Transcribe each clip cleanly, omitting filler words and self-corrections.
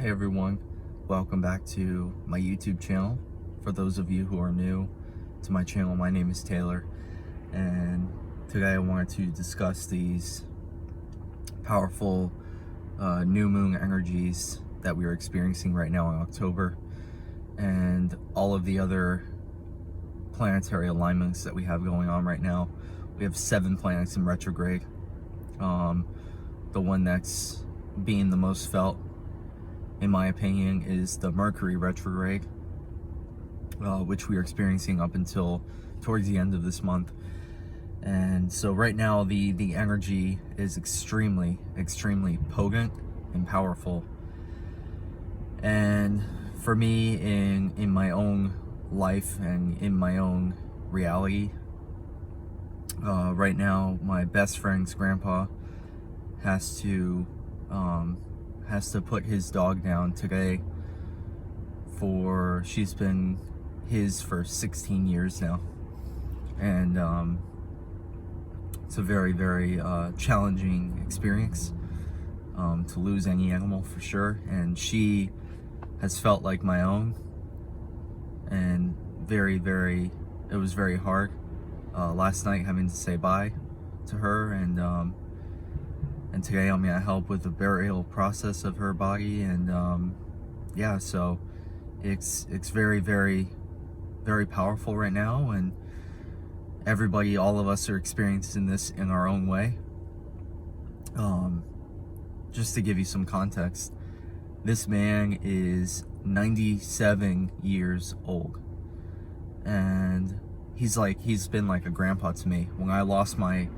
Hey everyone, welcome back to my YouTube channel. For those of you who are new to my channel, my name is Taylor, and today I wanted to discuss these powerful new moon energies that we are experiencing right now in October, and all of the other planetary alignments that we have going on right now. We have 7 planets in retrograde. The one that's being the most felt, in my opinion, is the Mercury retrograde, which we are experiencing up until towards the end of this month. And so right now the energy is extremely potent and powerful. And for me, in my own life and in my own reality, right now my best friend's grandpa has to put his dog down today. She's been his for 16 years now, and it's a very challenging experience to lose any animal, for sure. And she has felt like my own, and it was very hard last night having to say bye to her, and today I'm gonna help with the burial process of her body. And yeah, so it's very powerful right now, and everybody, all of us, are experiencing this in our own way. Just to give you some context, this man is 97 years old, and he's been like a grandpa to me. When I lost my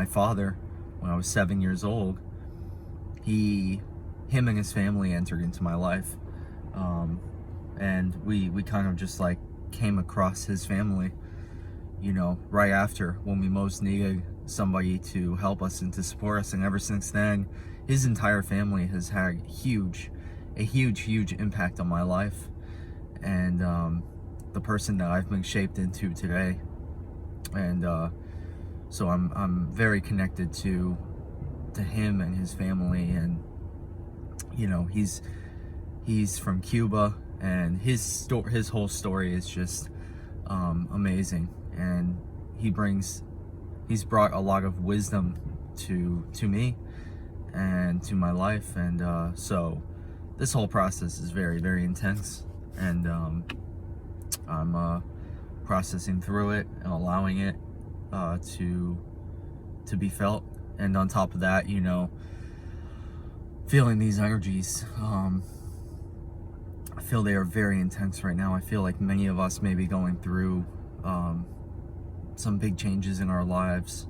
father when I was 7 years old, him and his family entered into my life, and we kind of just like came across his family, right after, when we most needed somebody to help us and to support us. And ever since then, his entire family has had a huge impact on my life, and the person that I've been shaped into today. And so I'm very connected to him and his family. And he's from Cuba, and his whole story is just amazing. And he's brought a lot of wisdom to me and to my life. And so this whole process is very intense, and I'm processing through it and allowing it to be felt. And on top of that, feeling these energies, I feel they are very intense right now. I feel like many of us may be going through some big changes in our lives,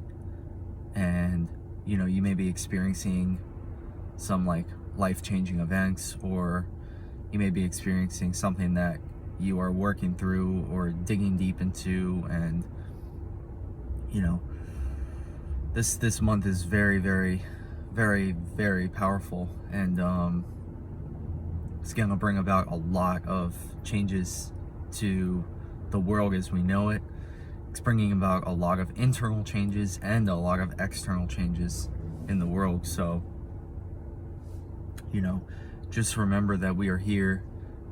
and you may be experiencing some like life-changing events, or you may be experiencing something that you are working through or digging deep into. And this month is very powerful, and it's gonna bring about a lot of changes to the world as we know it. It's bringing about a lot of internal changes and a lot of external changes in the world. So just remember that we are here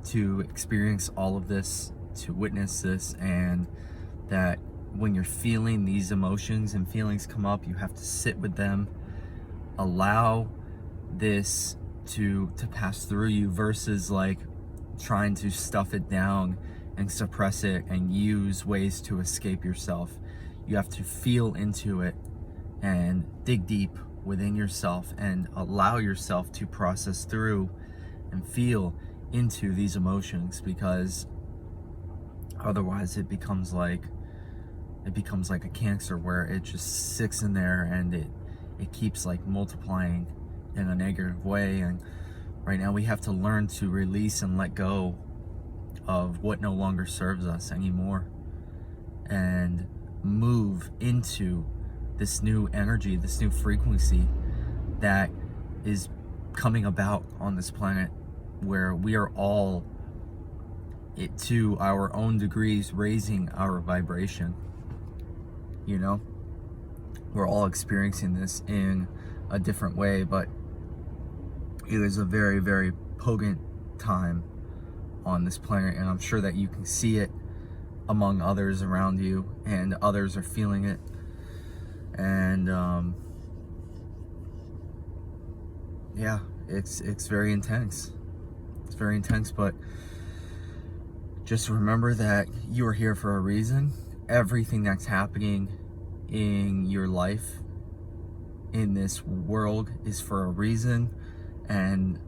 to experience all of this, to witness this, and that when you're feeling these emotions and feelings come up, you have to sit with them, allow this to pass through you, versus like trying to stuff it down and suppress it and use ways to escape yourself. You have to feel into it and dig deep within yourself and allow yourself to process through and feel into these emotions, because otherwise it becomes like a cancer, where it just sits in there and it keeps like multiplying in a negative way. And right now we have to learn to release and let go of what no longer serves us anymore, and move into this new energy, this new frequency that is coming about on this planet, where we are all, to our own degrees, raising our vibration. We're all experiencing this in a different way, but it is a very potent time on this planet, and I'm sure that you can see it among others around you, and others are feeling it. And yeah, it's very intense. It's very intense, but just remember that you are here for a reason. Everything that's happening in your life, in this world, is for a reason. And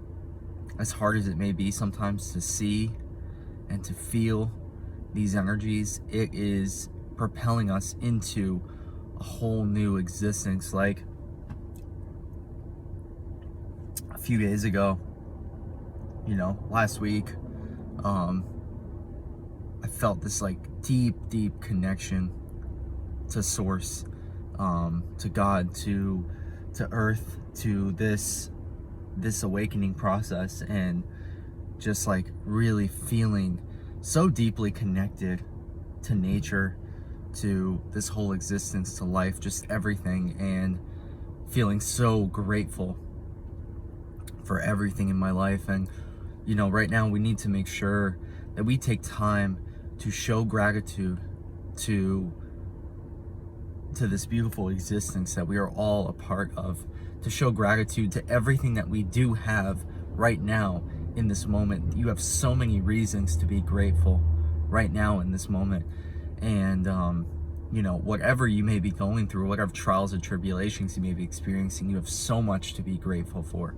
as hard as it may be sometimes to see and to feel these energies, it is propelling us into a whole new existence. Like a few days ago, last week, I felt this like deep connection to source, to God, to earth, to this awakening process, and just like really feeling so deeply connected to nature, to this whole existence, to life, just everything, and feeling so grateful for everything in my life. And right now we need to make sure that we take time to show gratitude to this beautiful existence that we are all a part of, to show gratitude to everything that we do have right now in this moment. You have so many reasons to be grateful right now in this moment. And whatever you may be going through, whatever trials and tribulations you may be experiencing, you have so much to be grateful for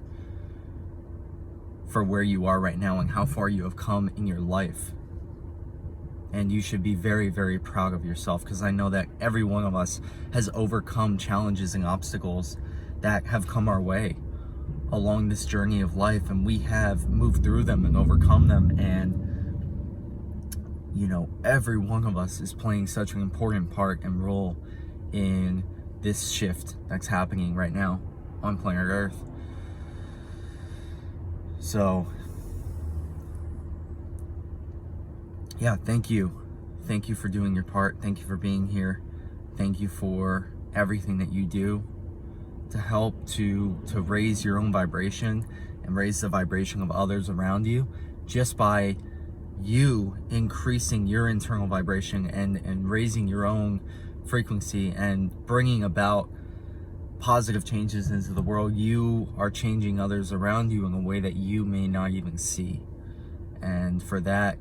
where you are right now and how far you have come in your life. And you should be very, very proud of yourself, because I know that every one of us has overcome challenges and obstacles that have come our way along this journey of life, and we have moved through them and overcome them. And every one of us is playing such an important part and role in this shift that's happening right now on planet Earth. So yeah, thank you for doing your part. Thank you for being here. Thank you for everything that you do to help to raise your own vibration and raise the vibration of others around you, just by you increasing your internal vibration and raising your own frequency and bringing about positive changes into the world. You are changing others around you in a way that you may not even see. And for that,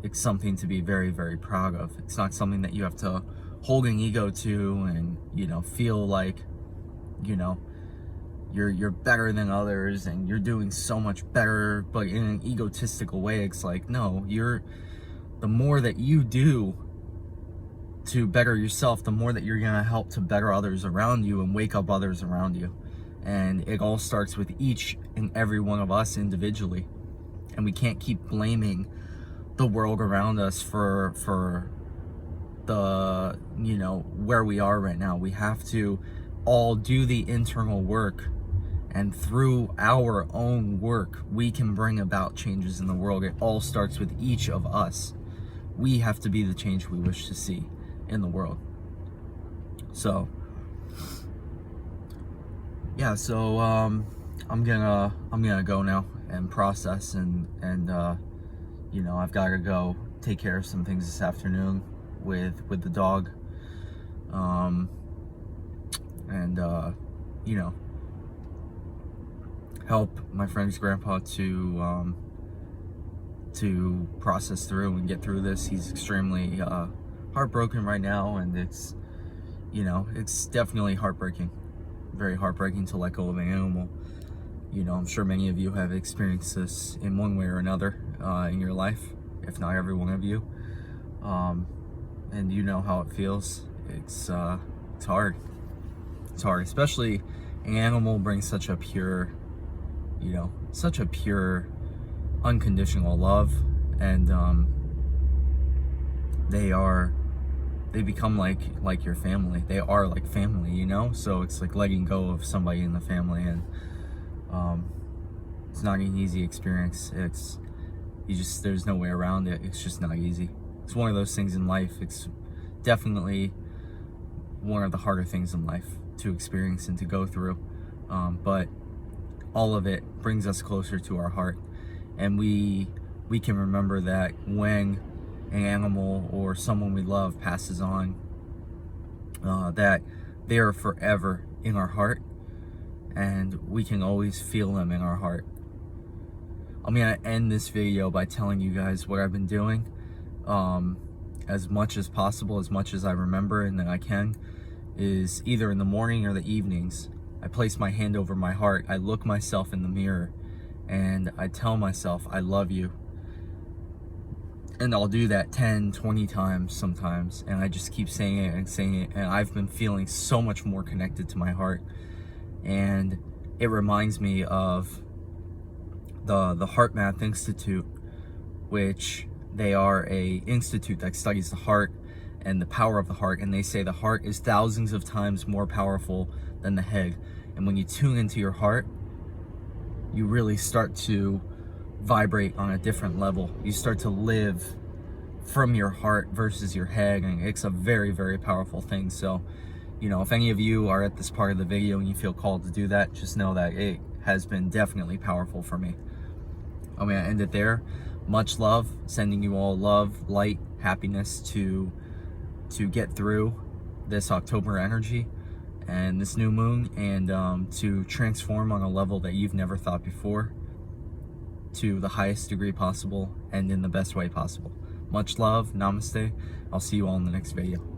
it's something to be very, very proud of. It's not something that you have to hold an ego to and, feel like, you're better than others and you're doing so much better, but in an egotistical way. It's like, no, the more that you do to better yourself, the more that you're gonna help to better others around you and wake up others around you. And it all starts with each and every one of us individually. And we can't keep blaming the world around us for the, where we are right now. We have to all do the internal work, and through our own work, we can bring about changes in the world. It all starts with each of us. We have to be the change we wish to see in the world. So yeah, so I'm gonna go now and process, and I've got to go take care of some things this afternoon with the dog, and help my friend's grandpa to process through and get through this. He's extremely heartbroken right now, and it's definitely heartbreaking, very heartbreaking to let go of an animal. I'm sure many of you have experienced this in one way or another in your life, if not every one of you, and you know how it feels. It's hard. It's hard, especially an animal brings such a pure, unconditional love, and they become like your family. They are like family, so it's like letting go of somebody in the family, and it's not an easy experience. There's no way around it. It's just not easy. It's one of those things in life. It's definitely one of the harder things in life to experience and to go through, but all of it brings us closer to our heart, and we can remember that when an animal or someone we love passes on, that they are forever in our heart, and we can always feel them in our heart. I'm gonna end this video by telling you guys what I've been doing, as much as possible, as much as I remember and that I can, is either in the morning or the evenings. I place my hand over my heart, I look myself in the mirror, and I tell myself, I love you. And I'll do that 10, 20 times sometimes, and I just keep saying it and saying it, and I've been feeling so much more connected to my heart. And it reminds me of the HeartMath Institute, which they are a institute that studies the heart and the power of the heart, and they say the heart is thousands of times more powerful than the head. And when you tune into your heart, you really start to vibrate on a different level. You start to live from your heart versus your head, and it's a very, very powerful thing. So, you know, if any of you are at this part of the video and you feel called to do that, just know that it has been definitely powerful for me. I'm gonna end it there. Much love, sending you all love, light, happiness to get through this October energy and this new moon, and to transform on a level that you've never thought before, to the highest degree possible and in the best way possible. Much love, namaste. I'll see you all in the next video.